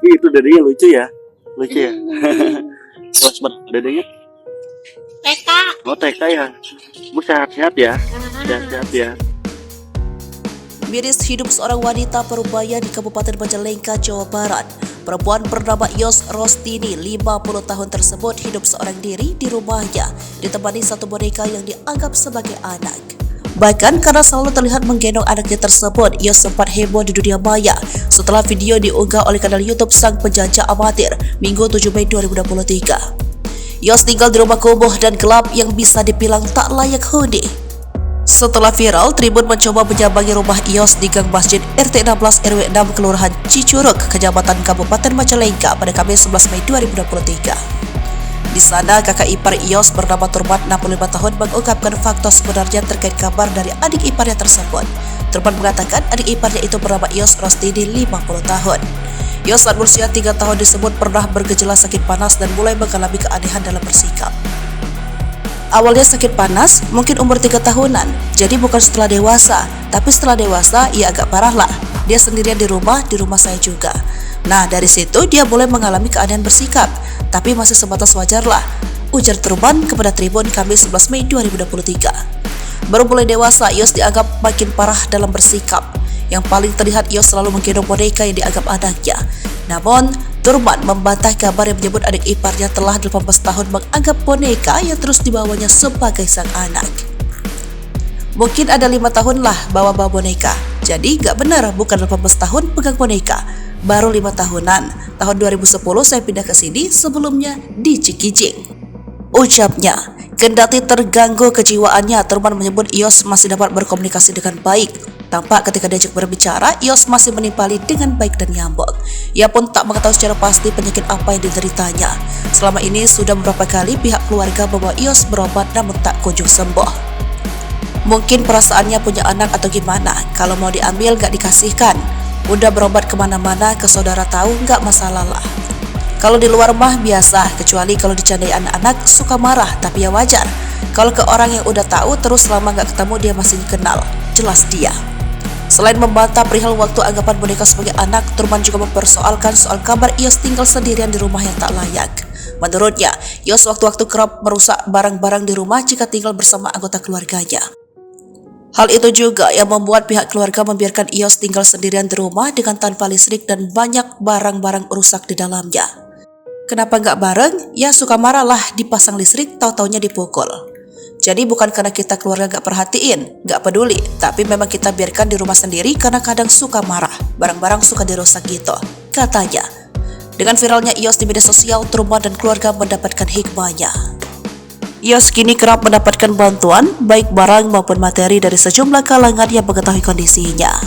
Itu dedenya lucu ya. Lucu ya. Kelas berapa dedenya? TK. Oh TK ya. Bu sehat-sehat ya. Sehat-sehat ya. Miris hidup seorang wanita Parubaya di Kabupaten Majalengka, Jawa Barat. Perempuan bernama Yos Rostini, 50 tahun tersebut hidup seorang diri di rumahnya, ditemani satu boneka yang dianggap sebagai anak. Bahkan karena selalu terlihat menggendong anaknya tersebut, Yos sempat heboh di dunia maya setelah video diunggah oleh kanal YouTube Sang Penjajah Amatir Minggu 7 Mei 2023. Yos tinggal di rumah kumuh dan gelap yang bisa dibilang tak layak huni. Setelah viral, Tribun mencoba menyambangi rumah Yos di Gang Masjid RT 16 RW 6 Kelurahan Cicurug, Kecamatan Kabupaten Majalengka pada Kamis 11 Mei 2023. Di sana, kakak ipar Yos bernama Turban 65 tahun mengungkapkan fakta sebenarnya terkait kabar dari adik iparnya tersebut. Turban mengatakan adik iparnya itu bernama Yos Rostini, 50 tahun. Yos saat berusia 3 tahun disebut pernah bergejala sakit panas dan mulai mengalami keanehan dalam bersikap. Awalnya sakit panas, mungkin umur 3 tahunan, jadi bukan setelah dewasa, tapi setelah dewasa ia agak parah lah. Dia sendirian di rumah saya juga. Nah, dari situ dia mulai mengalami keanehan bersikap, tapi masih sebatas wajar lah, ujar Turban kepada Tribun Kamis 11 Mei 2023. Baru mulai dewasa, Yos dianggap makin parah dalam bersikap. Yang paling terlihat Yos selalu menggendong boneka yang dianggap anaknya. Namun, Turban membantah kabar yang menyebut adik iparnya telah 18 tahun menganggap boneka yang terus dibawanya sebagai sang anak. Mungkin ada 5 tahun lah bawa-bawa boneka, jadi gak benar bukan 18 tahun pegang boneka. Baru 5 tahunan, tahun 2010 saya pindah ke sini, sebelumnya di Cikijing. Ucapnya, kendati terganggu kejiwaannya, Turban menyebut Yos masih dapat berkomunikasi dengan baik. Tampak ketika diajak berbicara, Yos masih menimpali dengan baik dan nyambung. Ia pun tak mengetahui secara pasti penyakit apa yang dideritanya. Selama ini sudah beberapa kali pihak keluarga membawa Yos berobat namun tak kunjung sembuh. Mungkin perasaannya punya anak atau gimana, kalau mau diambil gak dikasihkan. Udah berobat kemana-mana, ke saudara tahu gak masalah lah. Kalau di luar rumah biasa, kecuali kalau dicandai anak-anak suka marah, tapi ya wajar. Kalau ke orang yang udah tahu terus lama gak ketemu dia masih kenal, jelas dia. Selain membantah perihal waktu anggapan boneka sebagai anak, Turban juga mempersoalkan soal kabar Yos tinggal sendirian di rumah yang tak layak. Menurutnya, Yos waktu-waktu kerap merusak barang-barang di rumah jika tinggal bersama anggota keluarganya. Hal itu juga yang membuat pihak keluarga membiarkan Yos tinggal sendirian di rumah dengan tanpa listrik dan banyak barang-barang rusak di dalamnya. Kenapa nggak bareng? Ya suka marah lah dipasang listrik, tahu-taunya dipukul. Jadi bukan karena kita keluarga gak perhatiin, gak peduli, tapi memang kita biarkan di rumah sendiri karena kadang suka marah, barang-barang suka dirusak gitu, katanya. Dengan viralnya Yos di media sosial, Turban dan keluarga mendapatkan hikmahnya. Yos kini kerap mendapatkan bantuan, baik barang maupun materi dari sejumlah kalangan yang mengetahui kondisinya.